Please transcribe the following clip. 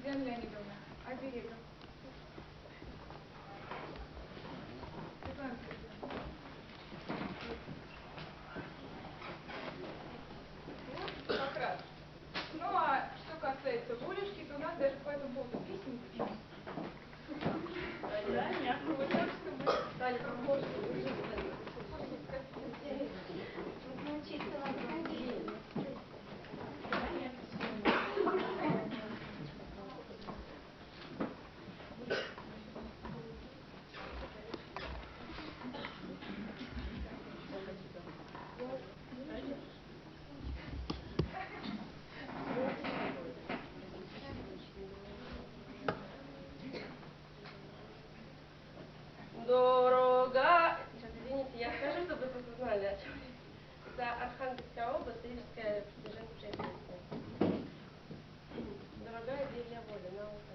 Елена Леонидовна, а директор? Светлана Сергеевна. Вот как раз. Ну а что касается Волюшки, то у нас даже по этому поводу песни пишем. Да, вот так что мы стали похожи. Дорога. Сейчас, извините, я скажу, чтобы вы просто знали, о чем я. Это Архангельская область, Рижская женская песня. Дорогая Деревья воля, на ухо.